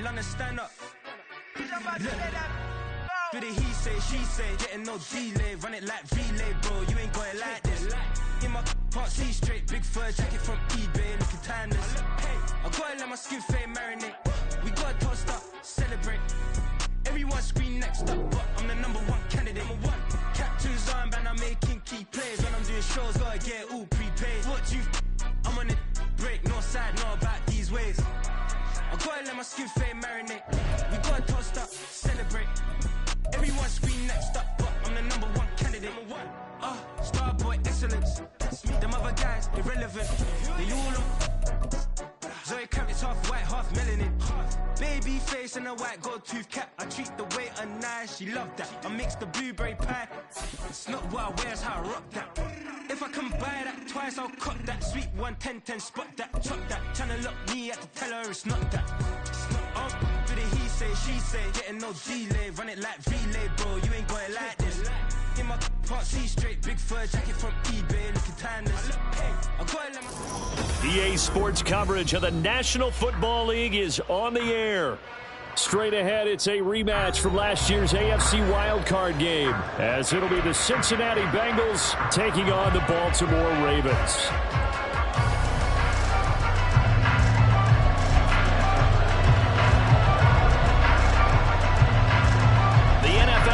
London, stand up. Look. For the he say, she say, getting no delay. Run it like relay, bro, you ain't got it like this. In my can't see straight, big fur jacket from eBay, looking timeless. I gotta let my skin fade marinate. We gotta toast up, celebrate. Everyone scream next up, but I'm the #1 candidate. Captain's armband, I'm making key plays. When I'm doing shows, gotta get it all prepaid. What you I'm on it, break, no side, know about these ways. I gotta let my skin fade marinate. We gotta toast up, celebrate. Everyone scream next up, but I'm the #1 candidate. Starboy excellence. Them other guys, irrelevant. They all on. Zoe Kravitz, half white, half melanin. Baby face and a white gold tooth cap. I treat the waiter nice, she loved that. I mix the blueberry pie. It's not what I wear, it's how I rock that. If I can buy that twice, I'll cut that. Sweet 110, spot that, chop that. Tryna lock me at the teller, it's not that. For the he say, she say, getting no delay. Run it like relay, bro, you ain't got it like this. In my can't see straight, big fur jacket from eBay, looking timeless. I gotta let my... EA Sports coverage of the National Football League is on the air. Straight ahead, it's a rematch from last year's AFC wildcard game, as it'll be the Cincinnati Bengals taking on the Baltimore Ravens.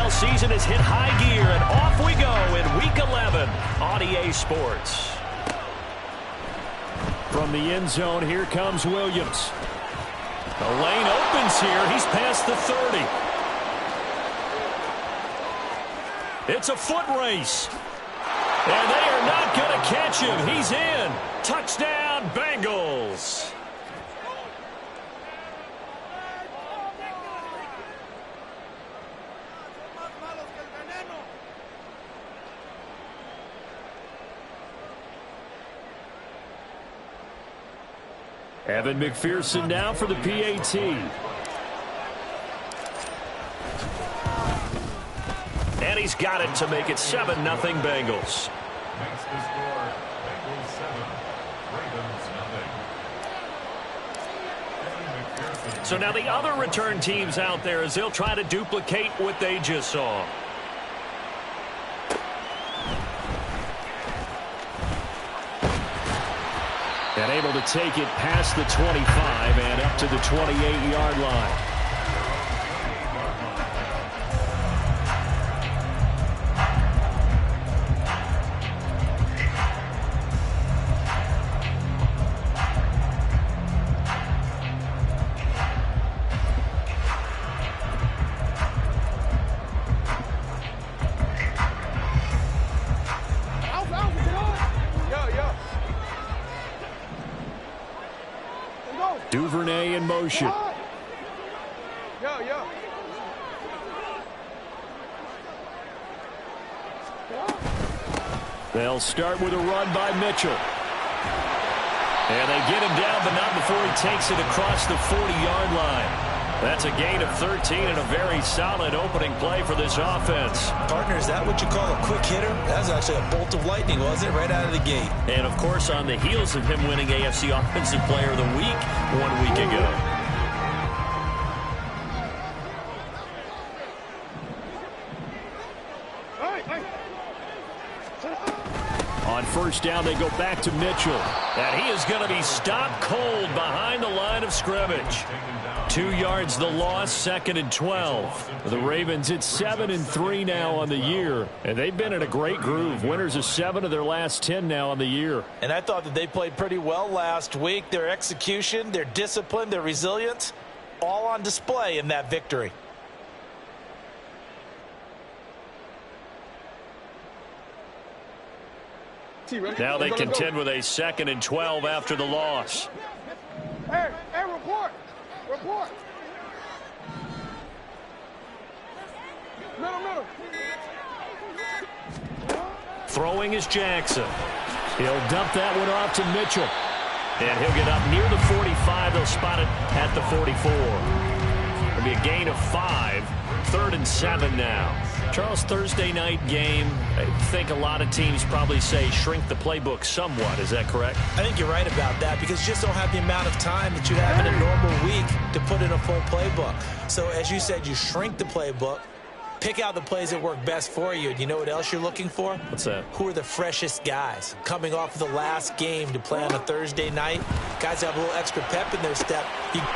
Season has hit high gear, and off we go in Week 11 on EA Sports. From the end zone, here comes Williams. The lane opens here. He's past the 30. It's a foot race. And they are not going to catch him. He's in. Touchdown, Bengals. Evan McPherson now for the PAT. And he's got it to make it 7-0 Bengals. So now the other return teams out there as they'll try to duplicate what they just saw. And able to take it past the 25 and up to the 28-yard line. Duvernay in motion. They'll start with a run by Mitchell. And they get him down, but not before he takes it across the 40-yard line. That's a gain of 13 and a very solid opening play for this offense. Partner, is that what you call a quick hitter? That was actually a bolt of lightning, wasn't it? Right out of the gate. And, of course, on the heels of him winning AFC Offensive Player of the Week 1 week ago. On first down, they go back to Mitchell. And he is going to be stopped cold behind the line of scrimmage. 2 yards the loss, 2nd and 12. For the Ravens, it's 7-3 now on the year. And they've been in a great groove. Winners of 7 of their last 10 now on the year. And I thought that they played pretty well last week. Their execution, their discipline, their resilience, all on display in that victory. Now they contend with a 2nd and 12 after the loss. Hey, report. Report. Middle. Throwing is Jackson. He'll dump that one off to Mitchell. And he'll get up near the 45. They'll spot it at the 44. It'll be a gain of 5. 3rd and 7 now. Charles, Thursday night game, I think a lot of teams probably say shrink the playbook somewhat. Is that correct? I think you're right about that because you just don't have the amount of time that you have in a normal week to put in a full playbook. So as you said, you shrink the playbook, pick out the plays that work best for you. And you know what else you're looking for? What's that? Who are the freshest guys coming off of the last game to play on a Thursday night? Guys have a little extra pep in their step.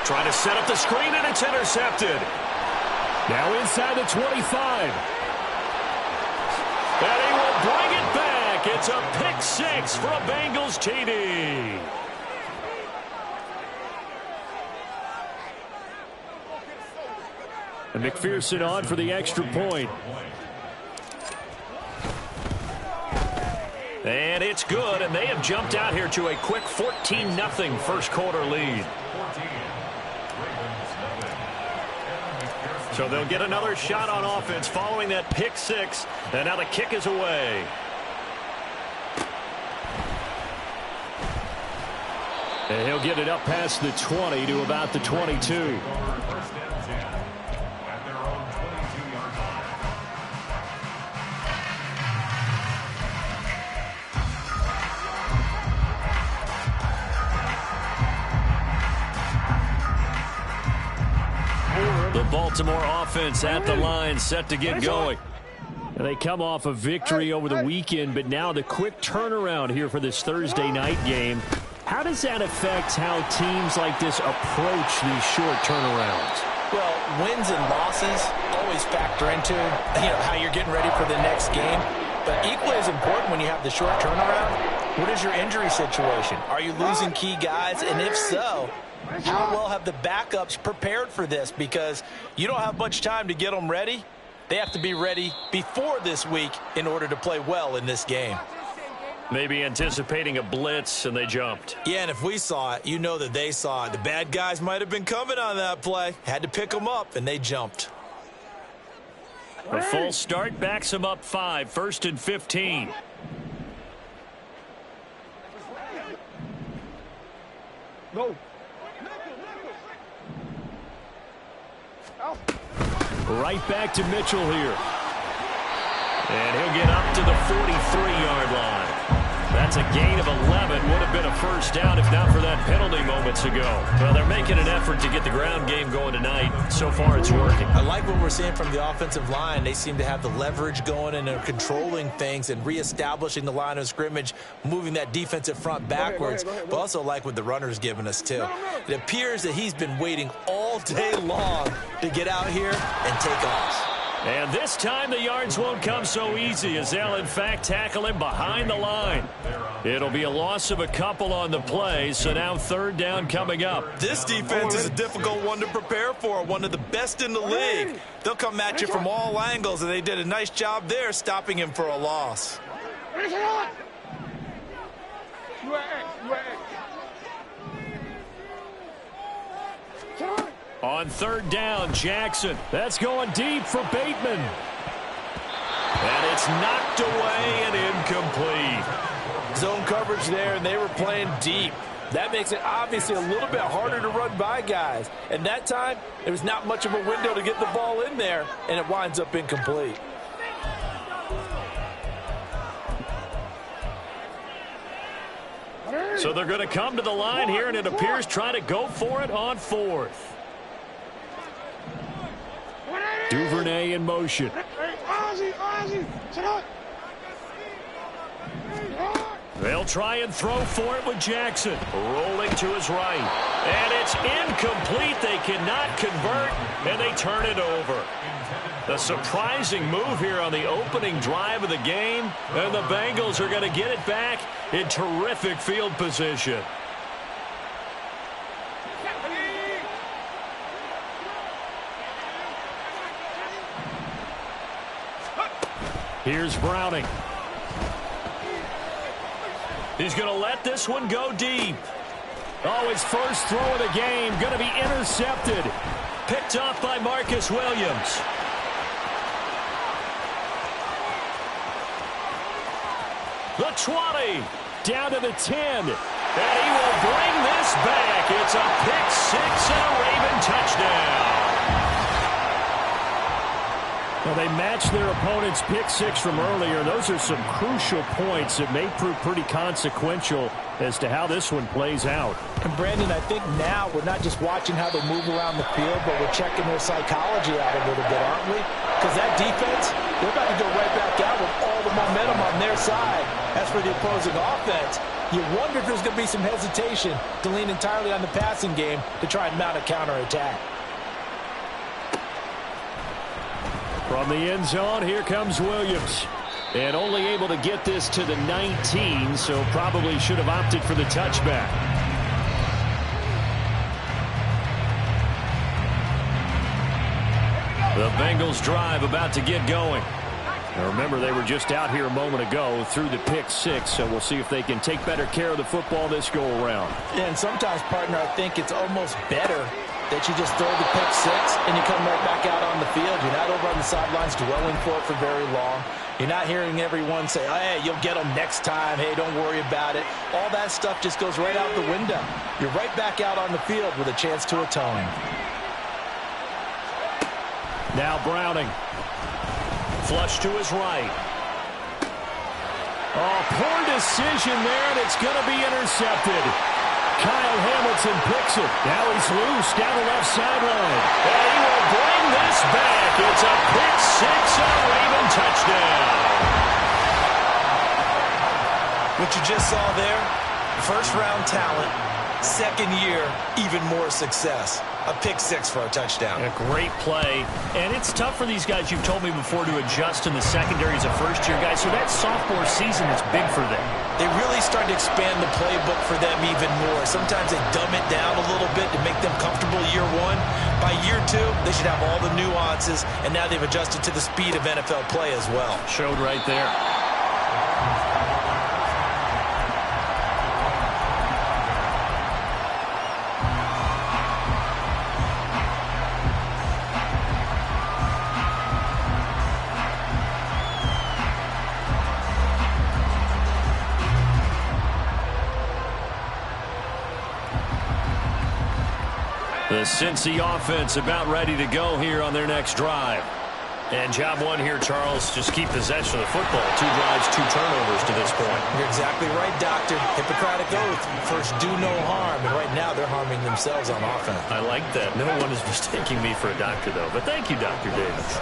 Trying to set up the screen, and it's intercepted. Now inside the 25. And he will bring it back. It's a pick six for a Bengals TD. And McPherson on for the extra point. And it's good, and they have jumped out here to a quick 14-0 first quarter lead. So they'll get another shot on offense following that pick six, and now the kick is away. And he'll get it up past the 20 to about the 22. The Baltimore offense at the line, set to get going. And they come off a victory over the weekend, but now the quick turnaround here for this Thursday night game. How does that affect how teams like this approach these short turnarounds? Well, wins and losses always factor into how you're getting ready for the next game. But equally as important when you have the short turnaround, what is your injury situation? Are you losing key guys? And if so, how well have the backups prepared for this? Because you don't have much time to get them ready. They have to be ready before this week in order to play well in this game. Maybe anticipating a blitz, and they jumped. Yeah, and if we saw it, you know that they saw it. The bad guys might have been coming on that play. Had to pick them up, and they jumped. A full start backs them up 5, 1st and 15. Go. Right back to Mitchell here. And he'll get up to the 43-yard line. That's a gain of 11. Would have been a first down if not for that penalty moments ago. Well, they're making an effort to get the ground game going tonight. So far, it's working. I like what we're seeing from the offensive line. They seem to have the leverage going, and they're controlling things and reestablishing the line of scrimmage, moving that defensive front backwards. But also like what the runner's giving us, too. It appears that he's been waiting all day long to get out here and take off. And this time the yards won't come so easy as they'll, in fact, tackle him behind the line. It'll be a loss of a couple on the play, so now third down coming up. This defense is a difficult one to prepare for, one of the best in the league. They'll come at you from all angles, and they did a nice job there stopping him for a loss. On third down, Jackson. That's going deep for Bateman. And it's knocked away and incomplete. Zone coverage there, and they were playing deep. That makes it obviously a little bit harder to run by guys. And that time, there was not much of a window to get the ball in there, and it winds up incomplete. So they're going to come to the line here, and it appears trying to go for it on fourth. Duvernay in motion. They'll try and throw for it with Jackson. Rolling to his right. And it's incomplete. They cannot convert, and they turn it over. A surprising move here on the opening drive of the game, and the Bengals are going to get it back in terrific field position. Here's Browning. He's going to let this one go deep. Oh, his first throw of the game going to be intercepted. Picked off by Marcus Williams. The 20, down to the 10. And he will bring this back. It's a pick six and a Raven touchdown. Well, they matched their opponent's pick six from earlier. Those are some crucial points that may prove pretty consequential as to how this one plays out. And Brandon, I think now we're not just watching how they move around the field, but we're checking their psychology out a little bit, aren't we? Because that defense, they're about to go right back out with all the momentum on their side. As for the opposing offense, you wonder if there's going to be some hesitation to lean entirely on the passing game to try and mount a counterattack. From the end zone, here comes Williams. And only able to get this to the 19, so probably should have opted for the touchback. The Bengals drive about to get going. Now remember, they were just out here a moment ago through the pick six, so we'll see if they can take better care of the football this go-around. Yeah, and sometimes, partner, I think it's almost better that you just throw the pick six and you come right back out on the field. You're not over on the sidelines dwelling for it for very long. You're not hearing everyone say, oh, hey, you'll get them next time. Hey, don't worry about it. All that stuff just goes right out the window. You're right back out on the field with a chance to atone. Now Browning. Flush to his right. Oh, poor decision there, and it's going to be intercepted. Kyle Hamilton picks it. Now he's loose down the left sideline. And he will bring this back. It's a pick six and a Raven touchdown. What you just saw there, first-round talent, second year, even more success. A pick six for a touchdown. A great play. And it's tough for these guys, you've told me before, to adjust in the secondary as a first-year guy. So that sophomore season is big for them. They really start to expand the playbook for them even more. Sometimes they dumb it down a little bit to make them comfortable year one. By year two, they should have all the nuances, and now they've adjusted to the speed of NFL play as well. Showed right there. The Cincy offense about ready to go here on their next drive. And job one here, Charles, just keep possession of the football. 2 drives, 2 turnovers to this point. You're exactly right, Doctor. Hippocratic oath. First, do no harm. And right now, they're harming themselves on offense. I like that. No one is mistaking me for a doctor, though. But thank you, Dr. Davis.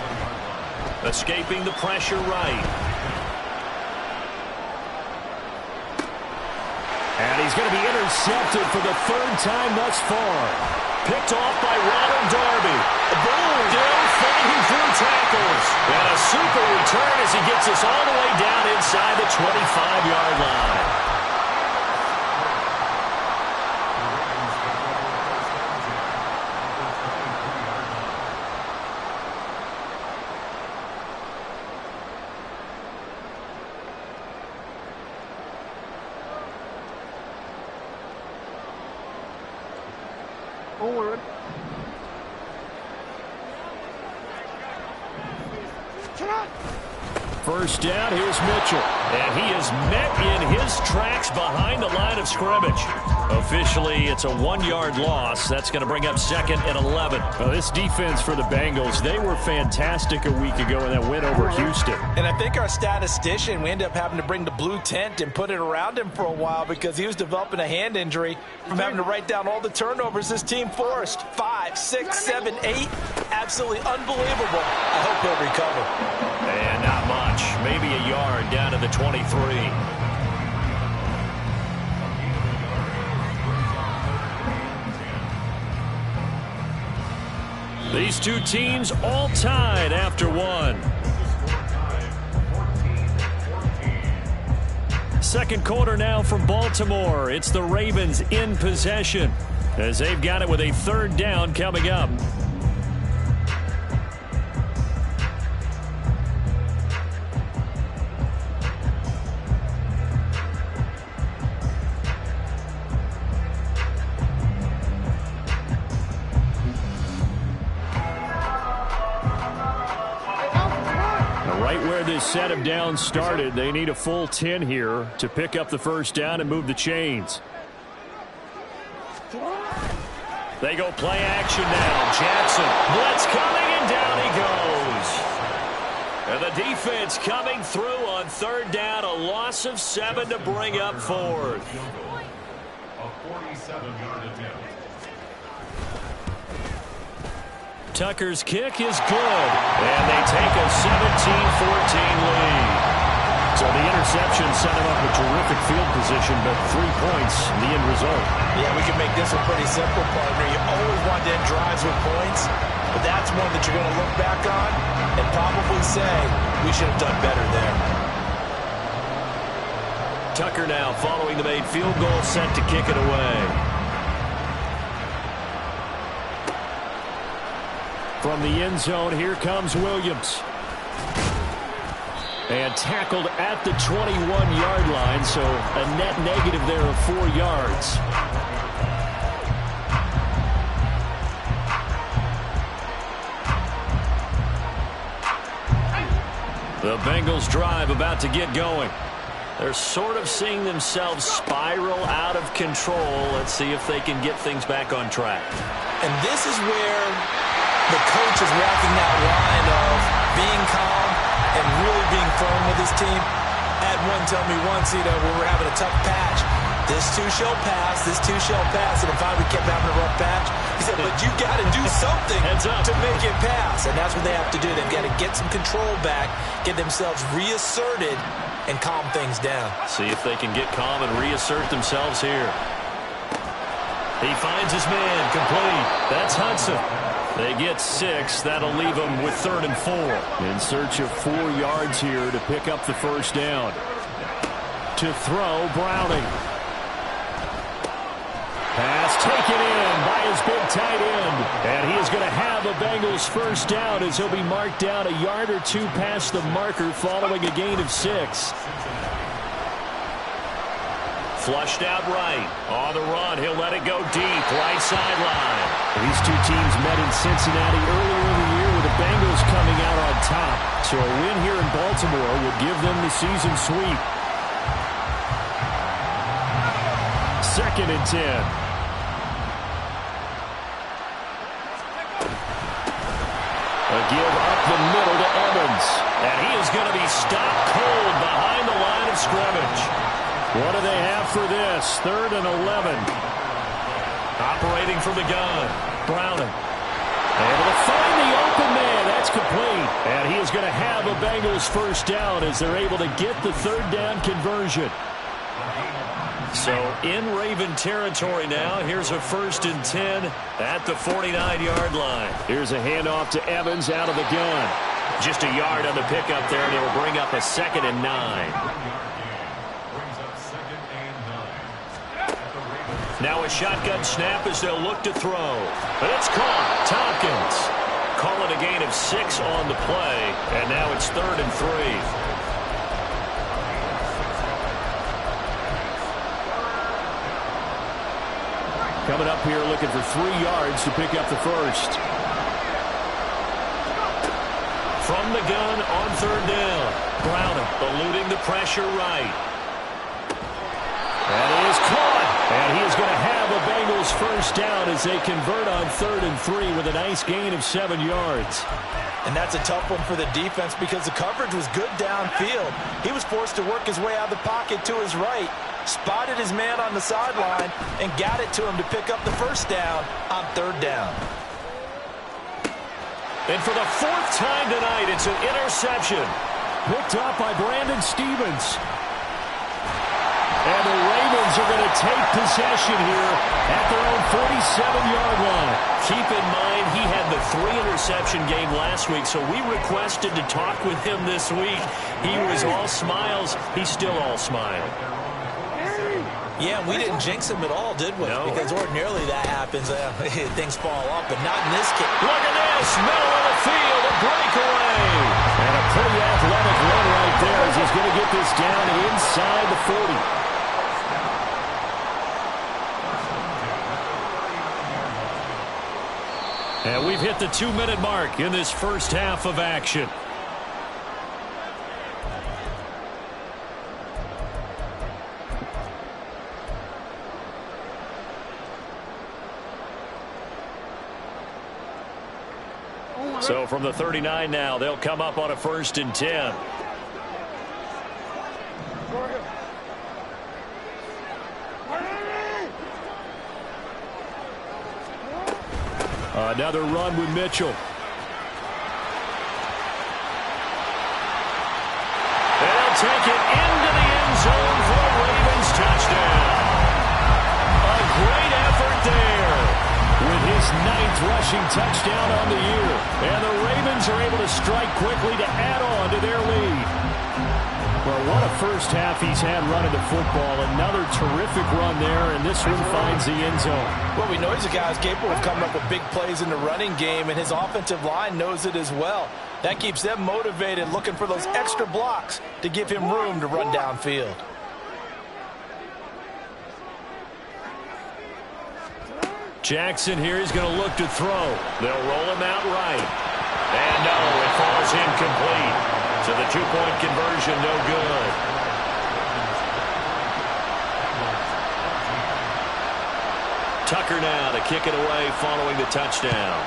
Escaping the pressure right. And he's going to be intercepted for the 3rd time thus far. Picked off by Ronald Darby. Boom! Still fighting through tackles. And a super return as he gets us all the way down inside the 25-yard line. Forward. First down, here's Mitchell. And he is met in his tracks behind the line of scrimmage. Officially, it's a 1-yard loss. That's going to bring up 2nd and 11. Well, this defense for the Bengals, they were fantastic a week ago in that win over Houston. And I think our statistician, we ended up having to bring the blue tent and put it around him for a while because he was developing a hand injury from having to write down all the turnovers this team forced. 5, 6, 7, 8. Absolutely unbelievable. I hope he'll recover. And not much. Maybe a yard down to the 23. These two teams all tied after one. Second quarter now from Baltimore. It's the Ravens in possession as they've got it with a 3rd down coming up. Set of downs started. They need a full 10 here to pick up the 1st down and move the chains. They go play action now. Jackson, blitz coming, and down he goes. And the defense coming through on third down. A loss of 7 to bring up fourth. A 47-yard attempt. Tucker's kick is good. And they take a 17-14 lead. So the interception set him up a terrific field position, but 3 points, the end result. Yeah, we can make this one pretty simple, partner. You always want to end drives with points, but that's one that you're going to look back on and probably say, we should have done better there. Tucker now following the made field goal, set to kick it away. From the end zone, here comes Williams. And tackled at the 21-yard line, so a net negative there of 4 yards. The Bengals drive about to get going. They're sort of seeing themselves spiral out of control. Let's see if they can get things back on track. And this is where the coach is walking that line of being calm and really being firm with his team. I had one tell me once, when we were having a tough patch, this too shall pass, this too shall pass. And if we kept having a rough patch, he said, but you got to do something to make it pass. And that's what they have to do. They've got to get some control back, get themselves reasserted, and calm things down. See if they can get calm and reassert themselves here. He finds his man, complete. That's Hudson. They get 6. That'll leave them with 3rd and 4. In search of 4 yards here to pick up the first down. To throw, Browning. Pass taken in by his big tight end. And he is going to have a Bengals first down as he'll be marked down a yard or 2 past the marker following a gain of 6. Flushed out right. On the run, he'll let it go deep. Right sideline. These two teams met in Cincinnati earlier in the year with the Bengals coming out on top. So a win here in Baltimore would give them the season sweep. 2nd and 10. A give up the middle to Evans. And he is going to be stopped cold behind the line of scrimmage. What do they have for this? 3rd and 11. Operating from the gun. Browning. Able to find the open man. That's complete. And he is going to have a Bengals first down as they're able to get the 3rd down conversion. So in Raven territory now. Here's a 1st and 10 at the 49-yard line. Here's a handoff to Evans out of the gun. Just a yard on the pickup there, and it will bring up a 2nd and 9. Now a shotgun snap as they'll look to throw. But it's caught. Tompkins. Call it a gain of 6 on the play. And now it's 3rd and 3. Coming up here looking for 3 yards to pick up the first. From the gun on 3rd down. Browning eluding the pressure right. And it is caught. And he is going to have a Bengals first down as they convert on 3rd and 3 with a nice gain of 7 yards. And that's a tough one for the defense because the coverage was good downfield. He was forced to work his way out of the pocket to his right, spotted his man on the sideline, and got it to him to pick up the first down on 3rd down. And for the 4th time tonight, it's an interception. Picked up by Brandon Stevens. And the Ravens are going to take possession here at their own 47-yard line. Keep in mind, he had the 3-interception game last week, so we requested to talk with him this week. He was all smiles. He's still all smile. Yeah, we didn't jinx him at all, did we? No. Because ordinarily that happens. Things fall off, but not in this case. Look at this. Middle of the field, a breakaway. And a pretty athletic run right there as he's going to get this down inside the 40. And we've hit the 2-minute mark in this first half of action. So from the 39 now, they'll come up on a 1st and 10. Another run with Mitchell. They'll take it into the end zone for a Ravens touchdown. A great effort there with his 9th rushing touchdown on the year. And the Ravens are able to strike quickly to add on to their lead. Well, what a first half he's had running the football. Another terrific run there, and this one finds the end zone. Well, we know he's a guy who's capable of coming up with big plays in the running game, and his offensive line knows it as well. That keeps them motivated, looking for those extra blocks to give him room to run downfield. Jackson here is going to look to throw. They'll roll him out right. And no, it falls incomplete. So the 2-point conversion, no good. Tucker now to kick it away following the touchdown.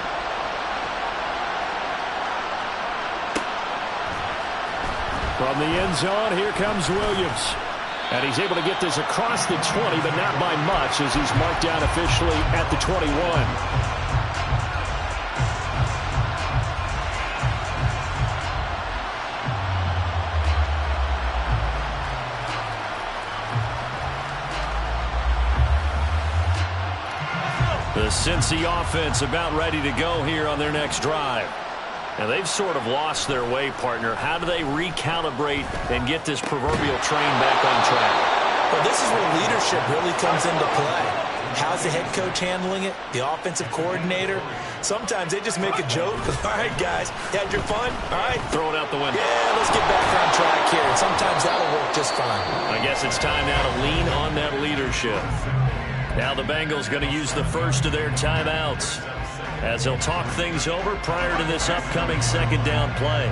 From the end zone, here comes Williams. And he's able to get this across the 20, but not by much as he's marked down officially at the 21. The Cincy offense about ready to go here on their next drive. And they've sort of lost their way, partner. How do they recalibrate and get this proverbial train back on track? Well, this is where leadership really comes into play. How's the head coach handling it? The offensive coordinator? Sometimes they just make a joke. All right, guys, you had your fun? All right. Throw it out the window. Yeah, let's get back on track here. And sometimes that'll work just fine. I guess it's time now to lean on that leadership. Now the Bengals going to use the first of their timeouts as they'll talk things over prior to this upcoming 2nd down play.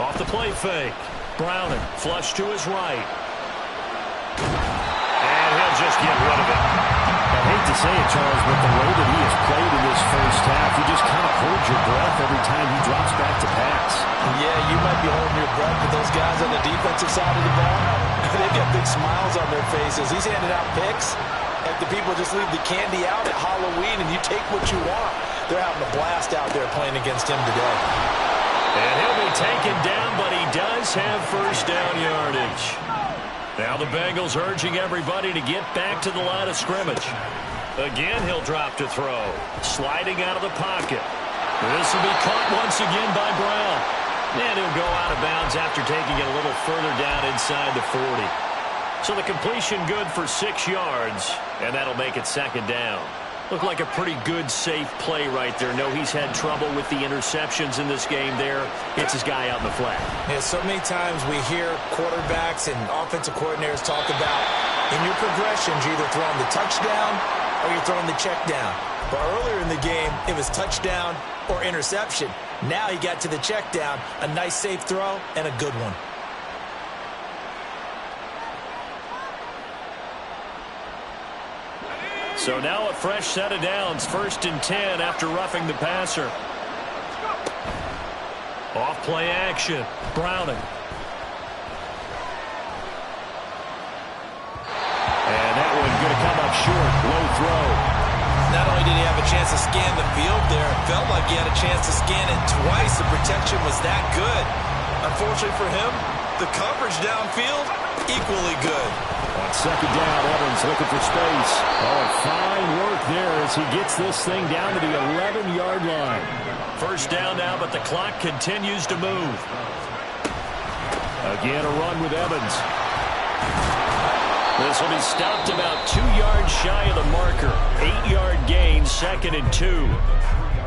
Off the play fake. Browning, flush to his right. And he'll just get rid of it. I hate to say it, Charles, but the way that he has played in this first half, you just kind of hold your breath every time he drops back to pass. Yeah, you might be holding your breath, but those guys on the defensive side of the ball, they've got big smiles on their faces. He's handing out picks. Like the people just leave the candy out at Halloween and you take what you want. They're having a blast out there playing against him today. And he'll be taken down, but he does have 1st down yardage. Now the Bengals urging everybody to get back to the line of scrimmage. Again, he'll drop to throw. Sliding out of the pocket. This will be caught once again by Brown. And he'll go out of bounds after taking it a little further down inside the 40. So the completion good for 6 yards, and that'll make it 2nd down. Looked like a pretty good, safe play right there. No, he's had trouble with the interceptions in this game there. Gets his guy out in the flat. Yeah, so many times we hear quarterbacks and offensive coordinators talk about in your progressions, you're either throwing the touchdown or you're throwing the check down. But earlier in the game, it was touchdown or interception. Now he got to the check down, a nice safe throw, and a good one. So now a fresh set of downs, 1st and 10 after roughing the passer. Off play action, Browning. And that one going to come up short, low throw. Not only did he have a chance to scan the field there, it felt like he had a chance to scan it twice. The protection was that good. Unfortunately for him, the coverage downfield, equally good. On 2nd down, Evans looking for space. Oh, fine work there as he gets this thing down to the 11-yard line. 1st down now, but the clock continues to move. Again, a run with Evans. This will be stopped about 2 yards shy of the marker. 8-yard gain, 2nd and 2.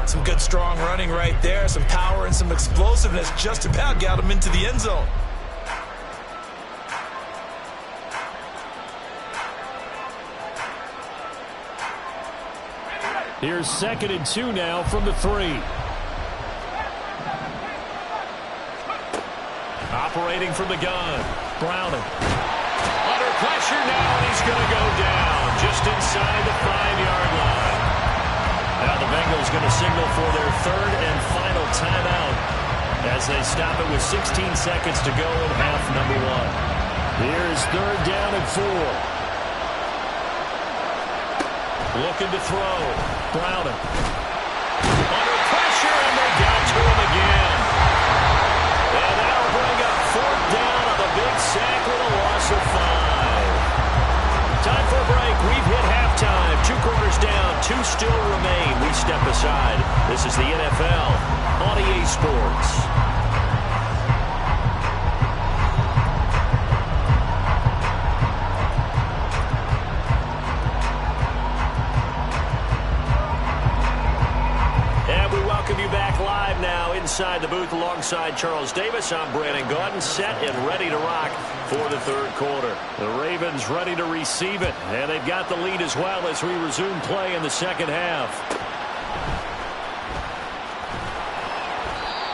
Some good strong running right there. Some power and some explosiveness just about got him into the end zone. Here's 2nd and 2 now from the 3. Operating from the gun. Browning. Under pressure now, and he's going to go down just inside the 5-yard line. Now the Bengals going to signal for their third and final timeout as they stop it with 16 seconds to go in half number 1. Here's third down and 4. Looking to throw. Browning. Under pressure, and they got to him again. And that'll bring up fourth down on the big sack with a loss of 5. Time for a break. We've hit halftime. 2 quarters down. 2 still remain. We step aside. This is the NFL on EA Sports. Inside the booth alongside Charles Davis, I'm Brandon Gaudin, set and ready to rock for the third quarter. The Ravens ready to receive it, and they've got the lead as well as we resume play in the second half.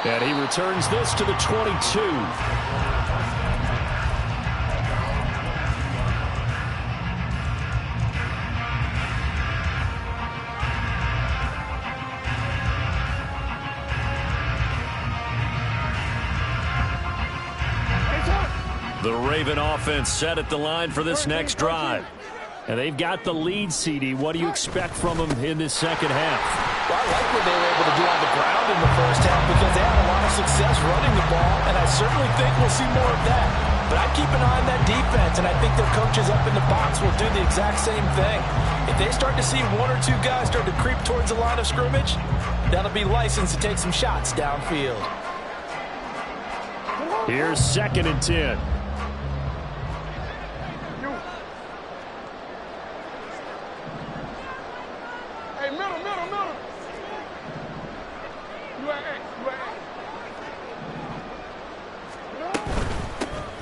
And he returns this to the 22. The Raven offense set at the line for this next drive. And they've got the lead, CD. What do you expect from them in this second half? Well, I like what they were able to do on the ground in the first half because they had a lot of success running the ball, and I certainly think we'll see more of that. But I keep an eye on that defense, and I think their coaches up in the box will do the exact same thing. If they start to see 1 or 2 guys start to creep towards the line of scrimmage, that'll be licensed to take some shots downfield. Here's 2nd and 10.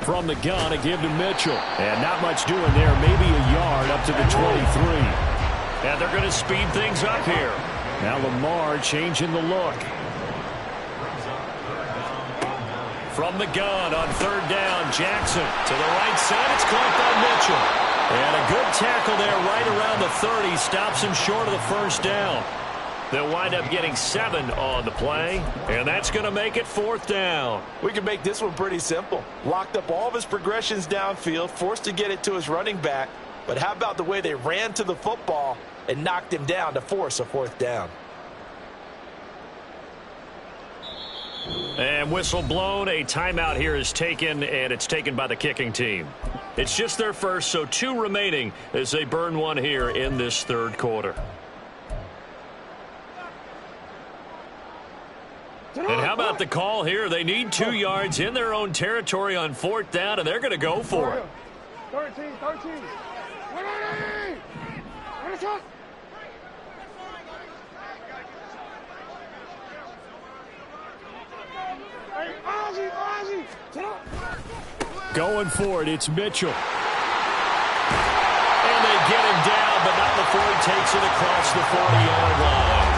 From the gun, a give to Mitchell. And not much doing there. Maybe a yard up to the 23. And they're going to speed things up here. Now Lamar changing the look. From the gun on third down, Jackson to the right side. It's caught by Mitchell. And a good tackle there right around the 30. Stops him short of the first down. They'll wind up getting 7 on the play, and that's going to make it 4th down. We can make this one pretty simple. Locked up all of his progressions downfield, forced to get it to his running back. But how about the way they ran to the football and knocked him down to force a 4th down? And whistle blown. A timeout here is taken, and it's taken by the kicking team. It's just their first, so 2 remaining as they burn one here in this third quarter. And how about the call here? They need 2 yards in their own territory on 4th down, and they're going to go for it. 13. Going for it, it's Mitchell. And they get him down, but not before he takes it across the 40-yard line.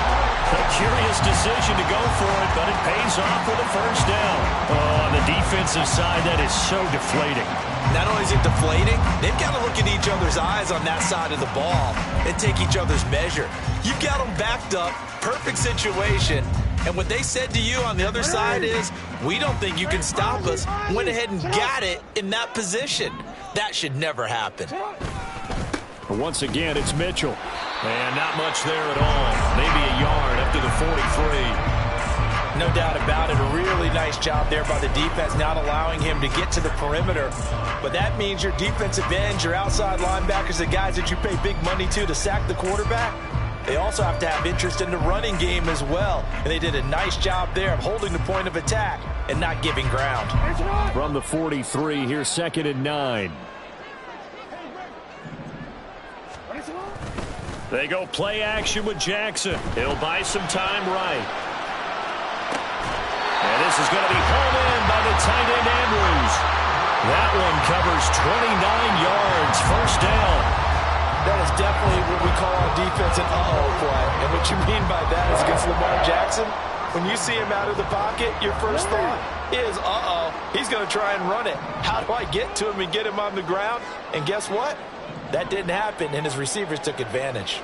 A curious decision to go for it, but it pays off with a first down. Oh, on the defensive side, that is so deflating. Not only is it deflating, they've got to look in each other's eyes on that side of the ball and take each other's measure. You've got them backed up, perfect situation, and what they said to you on the other side is, we don't think you can stop us. Went ahead and got it in that position. That should never happen. Once again, it's Mitchell. And not much there at all. Maybe a yard up to the 43. No doubt about it. A really nice job there by the defense, not allowing him to get to the perimeter. But that means your defensive ends, your outside linebackers, the guys that you pay big money to sack the quarterback, they also have to have interest in the running game as well. And they did a nice job there of holding the point of attack and not giving ground. From the 43, here's 2nd and 9. They go play action with Jackson. He'll buy some time right. And this is going to be hauled in by the tight end Andrews. That one covers 29 yards, first down. That is definitely what we call on defense an uh-oh play. And what you mean by that is against Lamar Jackson, when you see him out of the pocket, your first thought is, uh-oh, he's going to try and run it. How do I get to him and get him on the ground? And guess what? That didn't happen, and his receivers took advantage.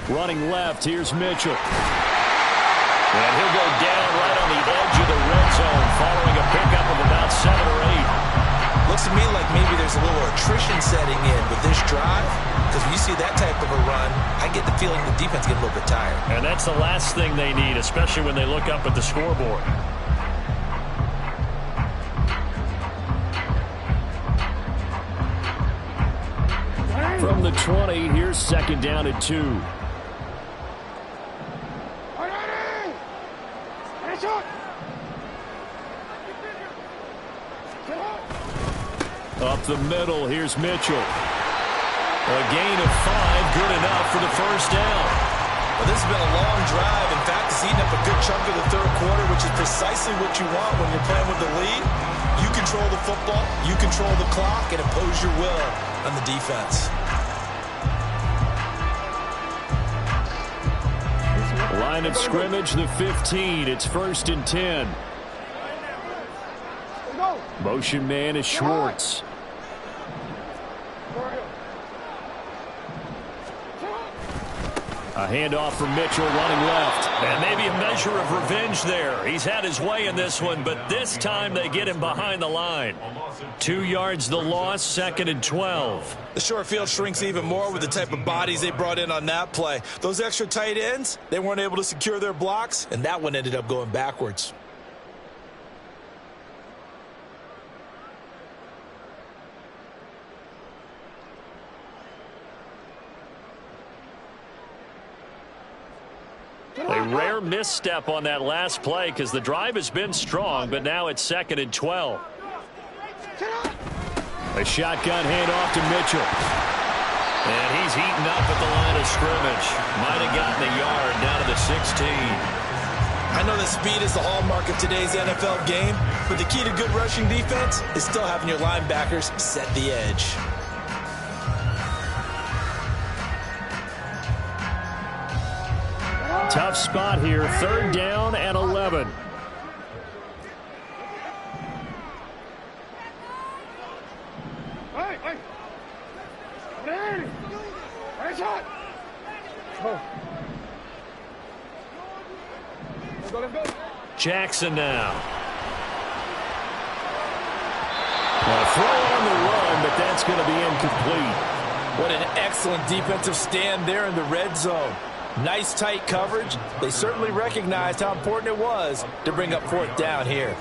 Running left, here's Mitchell. And he'll go down right on the edge of the red zone following a pickup of about 7 or 8. Looks to me like maybe there's a little attrition setting in with this drive, because when you see that type of a run, I get the feeling the defense gets a little bit tired. And that's the last thing they need, especially when they look up at the scoreboard. From the 20, here's second down at 2. Up the middle, here's Mitchell. A gain of 5, good enough for the first down. Well, this has been a long drive. In fact, it's eaten up a good chunk of the third quarter, which is precisely what you want when you're playing with the lead. You control the football, you control the clock, and impose your will on the defense. Line of scrimmage, the 15. It's 1st and 10. Motion man is Schwartz. A handoff from Mitchell running left. And maybe a measure of revenge there. He's had his way in this one, but this time they get him behind the line. 2 yards the loss, 2nd and 12. The short field shrinks even more with the type of bodies they brought in on that play. Those extra tight ends, they weren't able to secure their blocks, and that one ended up going backwards. A rare misstep on that last play because the drive has been strong, but now it's 2nd and 12. A shotgun handoff to Mitchell. And he's heating up at the line of scrimmage. Might have gotten a yard down to the 16. I know that speed is the hallmark of today's NFL game, but the key to good rushing defense is still having your linebackers set the edge. Tough spot here, 3rd down and 11. Jackson now. A throw on the run, but that's going to be incomplete. What an excellent defensive stand there in the red zone. Nice tight coverage. They certainly recognized how important it was to bring up 4th down here.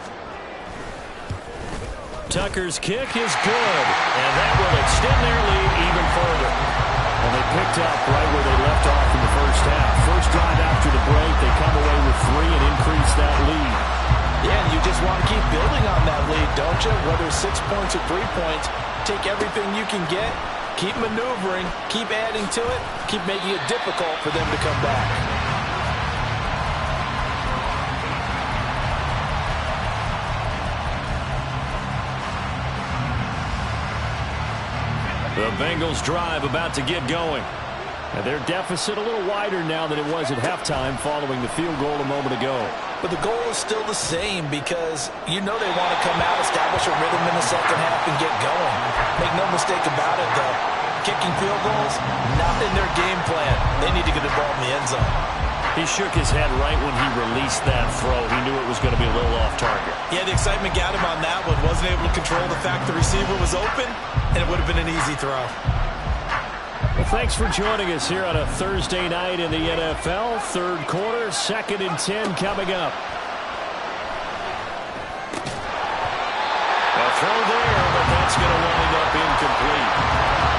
Tucker's kick is good, and that will extend their lead even further. And they picked up right where they left off in the first half. First drive after the break, they come away with 3 and increase that lead. Yeah, and you just want to keep building on that lead, don't you? Whether it's 6 points or 3 points, take everything you can get. Keep maneuvering, keep adding to it, keep making it difficult for them to come back. The Bengals drive about to get going. And their deficit a little wider now than it was at halftime following the field goal a moment ago. But the goal is still the same because you know they want to come out, establish a rhythm in the second half, and get going. Make no mistake about it, though. Kicking field goals, not in their game plan. They need to get the ball in the end zone. He shook his head right when he released that throw. He knew it was going to be a little off target. Yeah, the excitement got him on that one. Wasn't able to control the fact the receiver was open, and it would have been an easy throw. Well, thanks for joining us here on a Thursday night in the NFL. Third quarter, 2nd and 10 coming up. A throw there, but that's going to wind up incomplete.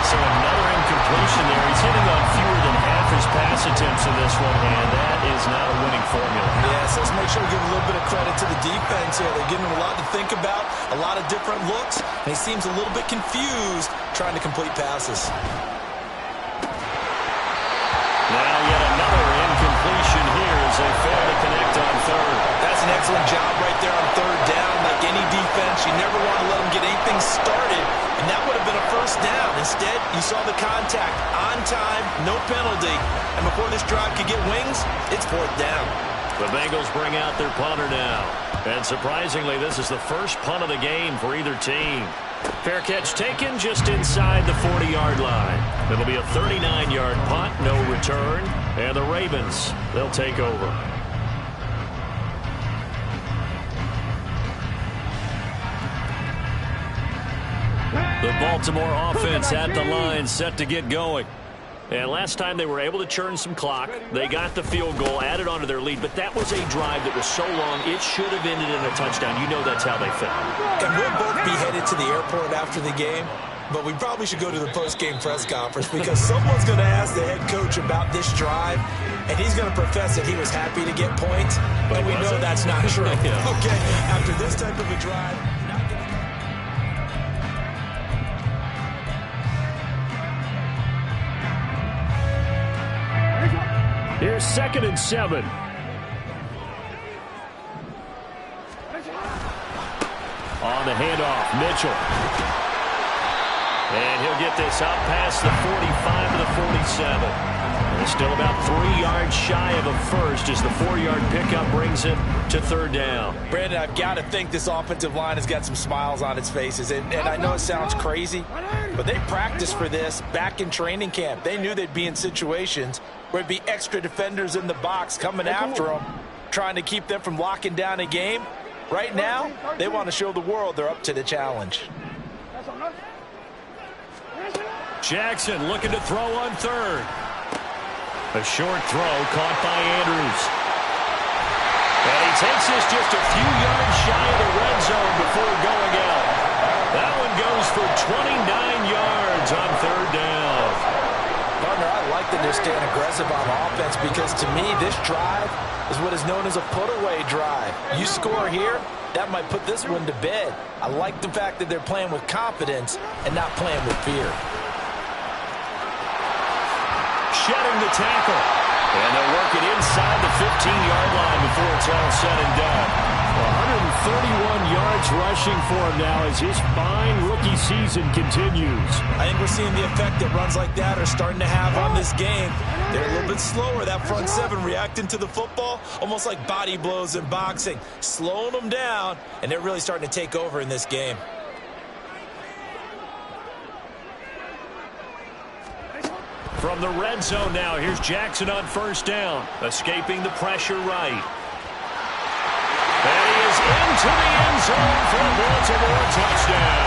So another incompletion there. He's hitting on fewer than half his pass attempts in this one, and that is not a winning formula. Yeah, so let's make sure we give a little bit of credit to the defense here. They're giving him a lot to think about, a lot of different looks, and he seems a little bit confused trying to complete passes. Now yet another incompletion here as they fail to connect on 3rd. That's an excellent job right there on 3rd down. Like any defense, you never want to let them get anything started, and that would have been a first down. Instead, you saw the contact on time, no penalty, and before this drive could get wings, it's 4th down. The Bengals bring out their punter now. And surprisingly, this is the first punt of the game for either team. Fair catch taken just inside the 40-yard line. It'll be a 39-yard punt, no return. And the Ravens, they'll take over. The Baltimore offense at the line, set to get going. And last time they were able to churn some clock. They got the field goal, added onto their lead, but that was a drive that was so long, it should have ended in a touchdown. You know that's how they felt. And we'll both be headed to the airport after the game, but we probably should go to the post-game press conference because someone's going to ask the head coach about this drive, and he's going to profess that he was happy to get points, but we know that's not true. Yeah. Okay, after this type of a drive, here's 2nd and 7. On the handoff, Mitchell. And he'll get this up past the 45 to the 47. And it's still about 3 yards shy of a first as the 4-yard pickup brings it to 3rd down. Brandon, I've got to think this offensive line has got some smiles on its faces. And I know it sounds crazy, but they practiced for this back in training camp. They knew they'd be in situations where there'd be extra defenders in the box coming after them, trying to keep them from locking down a game. Right now, they want to show the world they're up to the challenge. Jackson looking to throw on 3rd. A short throw caught by Andrews. And he takes this just a few yards shy of the red zone before going out. That one goes for 29 yards on 3rd down. Partner, I like that they're staying aggressive on offense because to me, this drive is what is known as a put-away drive. You score here, that might put this one to bed. I like the fact that they're playing with confidence and not playing with fear. Shedding the tackle. And they'll work it inside the 15-yard line before it's all said and done. 131 yards rushing for him now as his fine rookie season continues. I think we're seeing the effect that runs like that are starting to have on this game. They're a little bit slower, that front seven, reacting to the football, almost like body blows in boxing, slowing them down, and they're really starting to take over in this game. From the red zone now, here's Jackson on 1st down, escaping the pressure right. And he is into the end zone for a Baltimore touchdown.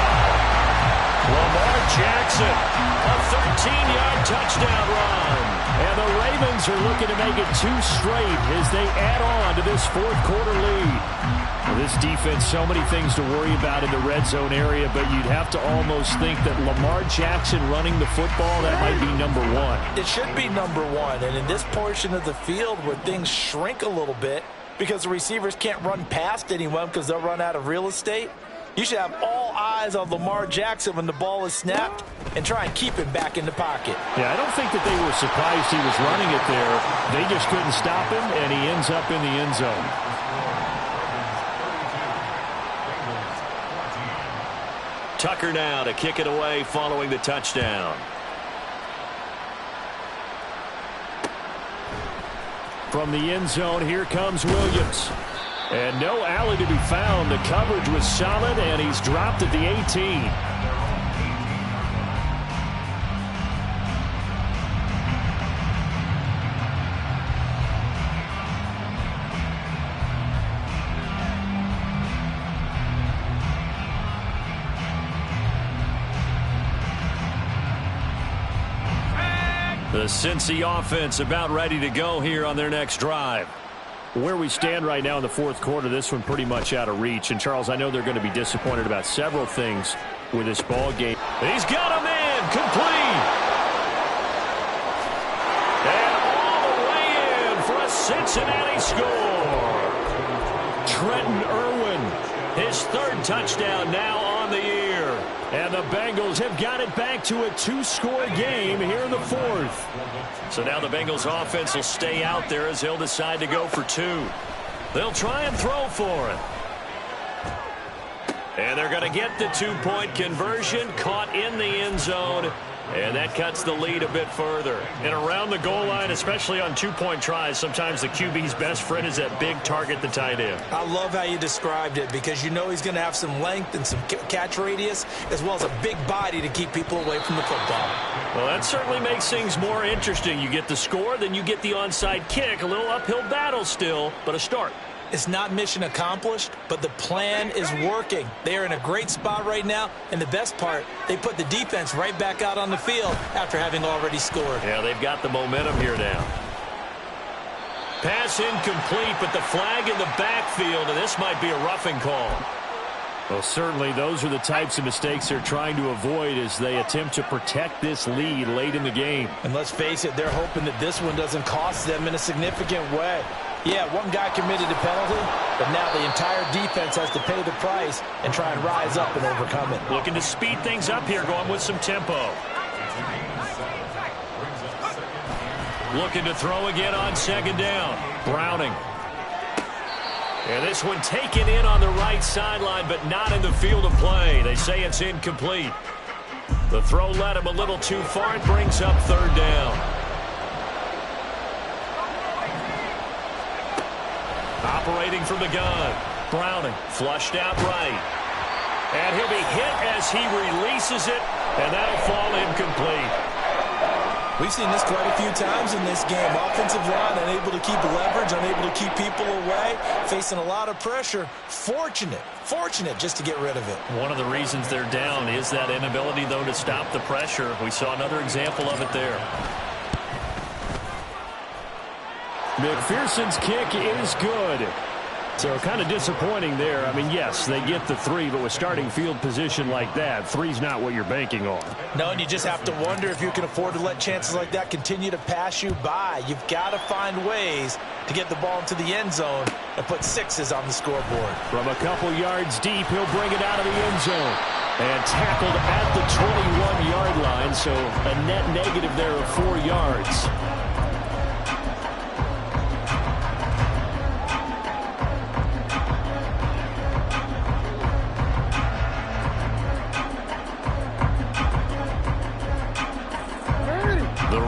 Lamar Jackson, a 13-yard touchdown run. And the Ravens are looking to make it 2 straight as they add on to this 4th quarter lead. Well, this defense, so many things to worry about in the red zone area, but you'd have to almost think that Lamar Jackson running the football, that might be number 1. It should be number 1, and in this portion of the field where things shrink a little bit because the receivers can't run past anyone because they'll run out of real estate, you should have all eyes on Lamar Jackson when the ball is snapped and try and keep him back in the pocket. Yeah, I don't think that they were surprised he was running it there. They just couldn't stop him, and he ends up in the end zone. Tucker now to kick it away following the touchdown. From the end zone, here comes Williams. And no alley to be found. The coverage was solid, and he's dropped at the 18. The Cincy offense about ready to go here on their next drive. Where we stand right now in the 4th quarter, this one pretty much out of reach. And, Charles, I know they're going to be disappointed about several things with this ball game. He's got him in. Complete. And all the way in for a Cincinnati score. Trenton Irwin, his 3rd touchdown now on the year. And the Bengals have got it back to a 2-score game here in the 4th. So now the Bengals offense will stay out there as he'll decide to go for 2. They'll try and throw for it. And they're going to get the 2-point conversion, caught in the end zone And that cuts the lead a bit further. And around the goal line, especially on two-point tries, sometimes the QB's best friend is that big target, the tight end. I love how you described it because you know he's going to have some length and some catch radius as well as a big body to keep people away from the football. Well, that certainly makes things more interesting. You get the score, then you get the onside kick. A little uphill battle still, but a start. It's not mission accomplished, but the plan is working. They are in a great spot right now, and the best part, they put the defense right back out on the field after having already scored. Yeah, they've got the momentum here now. Pass incomplete, but the flag in the backfield, and this might be a roughing call. Well, certainly those are the types of mistakes they're trying to avoid as they attempt to protect this lead late in the game. And let's face it, they're hoping that this one doesn't cost them in a significant way. Yeah, one guy committed a penalty, but now the entire defense has to pay the price and try and rise up and overcome it. Looking to speed things up here, going with some tempo. Looking to throw again on second down. Browning. And this one taken in on the right sideline, but not in the field of play. They say it's incomplete. The throw led him a little too far. It brings up third down. Operating from the gun. Browning flushed out right. And he'll be hit as he releases it, and that'll fall incomplete. We've seen this quite a few times in this game. Offensive line unable to keep leverage, unable to keep people away, facing a lot of pressure. Fortunate just to get rid of it. One of the reasons they're down is that inability, though, to stop the pressure. We saw another example of it there. McPherson's kick is good. So kind of disappointing there. I mean, yes, they get the 3, but with starting field position like that, 3's not what you're banking on. No, and you just have to wonder if you can afford to let chances like that continue to pass you by. You've got to find ways to get the ball into the end zone and put 6s on the scoreboard. From a couple yards deep, he'll bring it out of the end zone. And tackled at the 21-yard line, so a net negative there of 4 yards.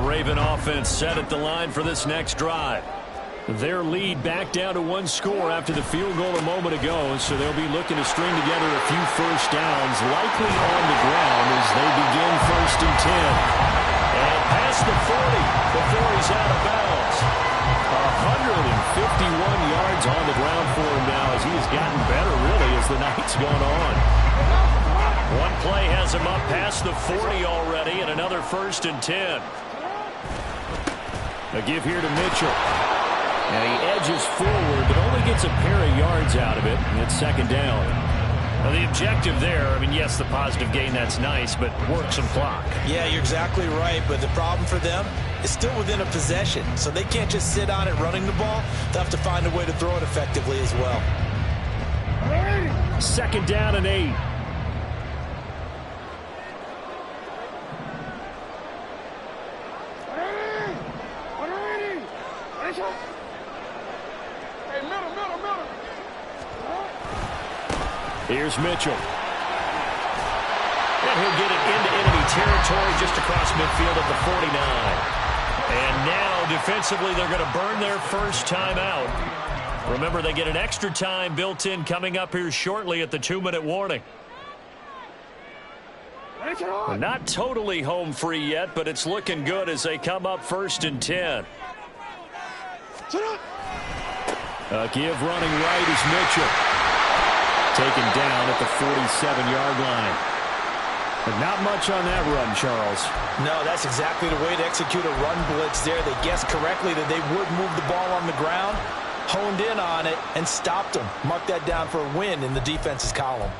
Raven offense set at the line for this next drive. Their lead back down to 1 score after the field goal a moment ago, so they'll be looking to string together a few first downs, likely on the ground as they begin 1st and 10. And past the 40 before he's out of bounds. 151 yards on the ground for him now as he has gotten better, really, as the night's gone on. One play has him up past the 40 already, and another 1st and 10. A give here to Mitchell. And he edges forward, but only gets a pair of yards out of it. And it's 2nd down. Now the objective there, I mean, yes, the positive gain, that's nice, but work some clock. Yeah, you're exactly right, but the problem for them is still within a possession. So they can't just sit on it running the ball. They'll have to find a way to throw it effectively as well. 2nd down and 8. Here's Mitchell. And he'll get it into enemy territory just across midfield at the 49. And now, defensively, they're going to burn their first time out. Remember, they get an extra time built in coming up here shortly at the 2-minute warning. Not totally home free yet, but it's looking good as they come up 1st and 10. A give running right is Mitchell. Taken down at the 47-yard line. But not much on that run, Charles. No, that's exactly the way to execute a run blitz there. They guessed correctly that they would move the ball on the ground, honed in on it, and stopped them. Mark that down for a win in the defense's column.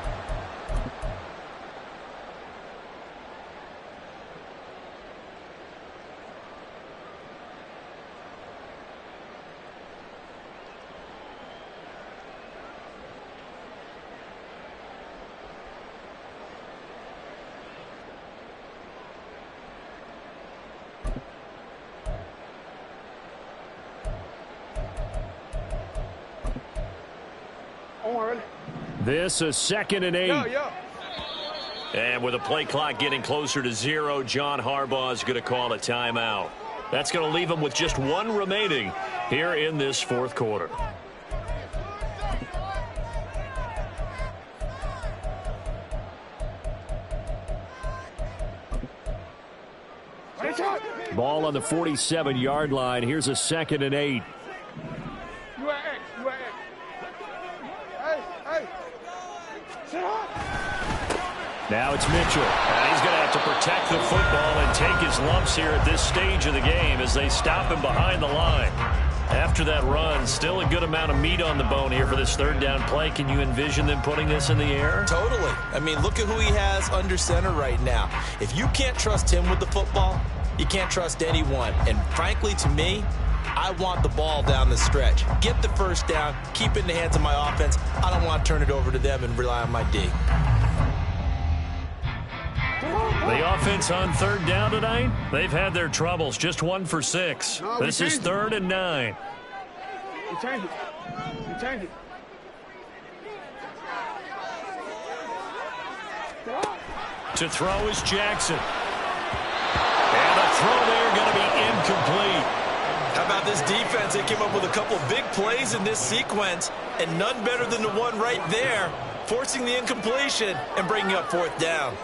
This a 2nd and 8. Yeah. And with the play clock getting closer to 0, John Harbaugh is going to call a timeout. That's going to leave him with just 1 remaining here in this fourth quarter. Ball on the 47-yard line. Here's a 2nd and 8. You at X. You at X. Hey. Sit up. Now it's Mitchell. And he's going to have to protect the football and take his lumps here at this stage of the game as they stop him behind the line. After that run, still a good amount of meat on the bone here for this 3rd down play. Can you envision them putting this in the air? Totally. I mean, look at who he has under center right now. If you can't trust him with the football, you can't trust anyone. And frankly, to me, I want the ball down the stretch. Get the first down, keep it in the hands of my offense. I don't want to turn it over to them and rely on my D. The offense on 3rd down tonight, they've had their troubles. Just 1 for 6. This is 3rd and 9. You change it. To throw is Jackson. And the throw there going to be incomplete. How about this defense? They came up with a couple big plays in this sequence, and none better than the one right there, forcing the incompletion and bringing up 4th down.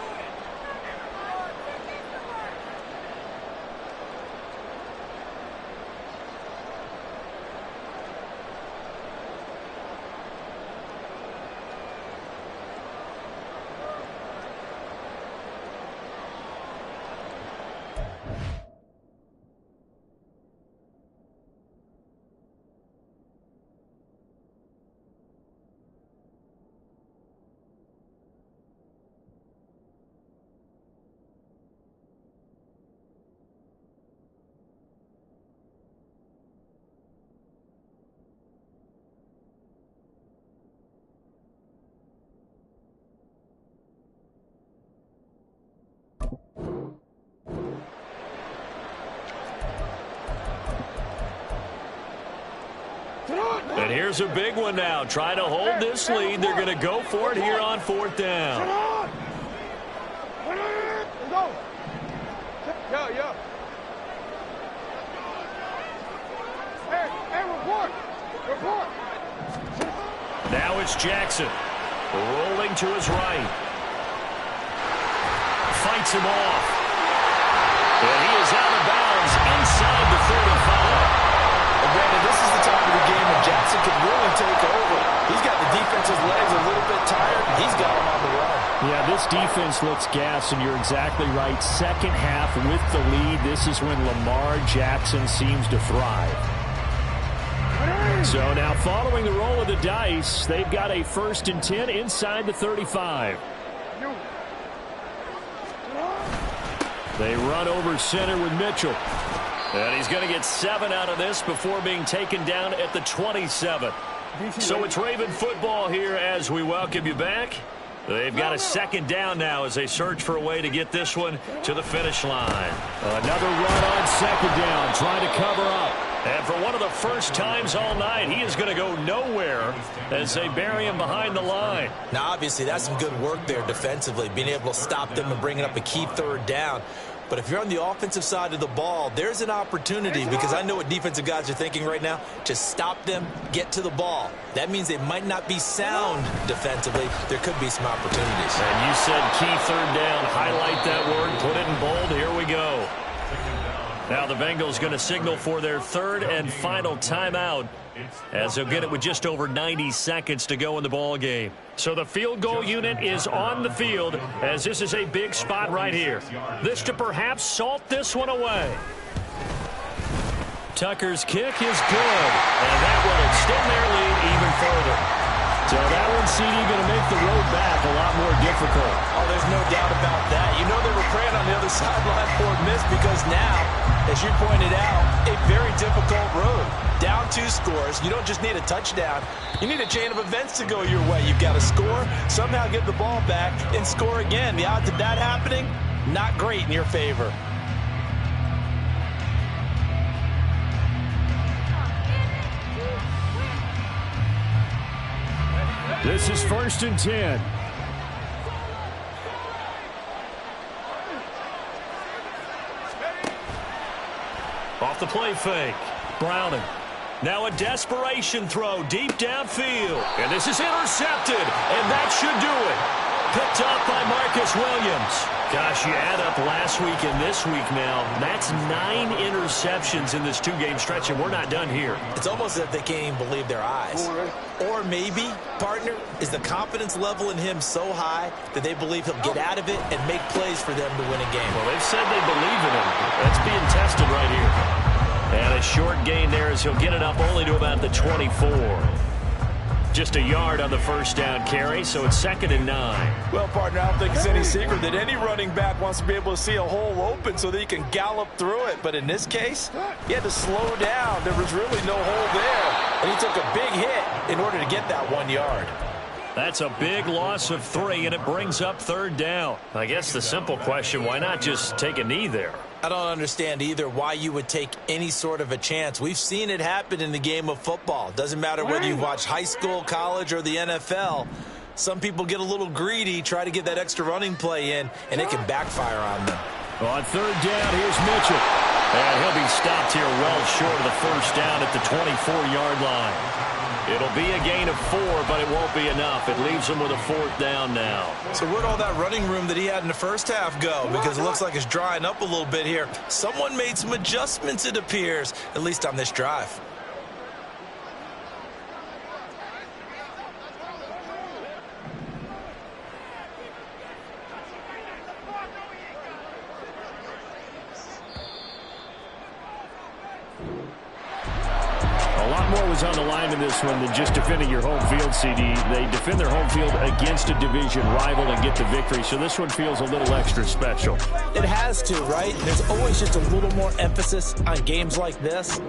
And here's a big one now. Trying to hold this lead. They're going to go for it here on 4th down. Go. Yo. Hey, report. Now it's Jackson. Rolling to his right. Fights him off. And he is out of bounds inside the 35. And Brandon, this is the time of the game when Jackson could really take over. He's got the defense's legs a little bit tired. He's got him on the run. Yeah, this defense looks gassed, and you're exactly right. Second half with the lead, this is when Lamar Jackson seems to thrive. So now following the roll of the dice, they've got a 1st and 10 inside the 35. They run over center with Mitchell. And he's going to get 7 out of this before being taken down at the 27. So it's Raven football here as we welcome you back. They've got a 2nd down now as they search for a way to get this one to the finish line. Another run on 2nd down, trying to cover up. And for one of the first times all night, he is going to go nowhere as they bury him behind the line. Now, obviously, that's some good work there defensively, being able to stop them and bringing up a key 3rd down. But if you're on the offensive side of the ball, there's an opportunity, because I know what defensive guys are thinking right now. Just stop them, get to the ball. That means they might not be sound defensively. There could be some opportunities. And you said key 3rd down. Highlight that word, put it in bold. Here we go. Now the Bengals going to signal for their 3rd and final timeout, as they'll get it with just over 90 seconds to go in the ball game. So the field goal unit is on the field, as this is a big spot right here. This to perhaps salt this one away. Tucker's kick is good, and that will extend their lead even further. So that one's going to make the road back a lot more difficult. Oh, there's no doubt about that. You know they were praying on the other sideline for a miss, because now, as you pointed out, a very difficult road. Down 2 scores. You don't just need a touchdown. You need a chain of events to go your way. You've got to score, somehow get the ball back, and score again. The odds of that happening, not great in your favor. This is 1st and 10. Off the play fake. Browning. Now a desperation throw deep downfield. And this is intercepted. And that should do it. Picked up by Marcus Williams. Gosh, you add up last week and this week now. That's 9 interceptions in this 2-game stretch, and we're not done here. It's almost as if they can't even believe their eyes. Or maybe, partner, is the confidence level in him so high that they believe he'll get out of it and make plays for them to win a game. Well, they've said they believe in him. That's being tested right here. And a short gain there as he'll get it up only to about the 24. Just a yard on the first down carry, so it's 2nd and 9. Well, partner, I don't think it's any secret that any running back wants to be able to see a hole open so that he can gallop through it. But in this case, he had to slow down. There was really no hole there. And he took a big hit in order to get that 1 yard. That's a big loss of 3, and it brings up 3rd down. I guess the simple question, why not just take a knee there? I don't understand either why you would take any sort of a chance. We've seen it happen in the game of football. Doesn't matter whether you've watched high school, college, or the NFL. Some people get a little greedy, try to get that extra running play in, and it can backfire on them. On 3rd down, here's Mitchell. And he'll be stopped here well short of the first down at the 24-yard line. It'll be a gain of 4, but it won't be enough. It leaves him with a 4th down now. So where'd all that running room that he had in the first half go? Because it looks like it's drying up a little bit here. Someone made some adjustments, it appears, at least on this drive. Was on the line in this one than just defending your home field, CD. They defend their home field against a division rival and get the victory, so this one feels a little extra special. It has to, right? There's always just a little more emphasis on games like this.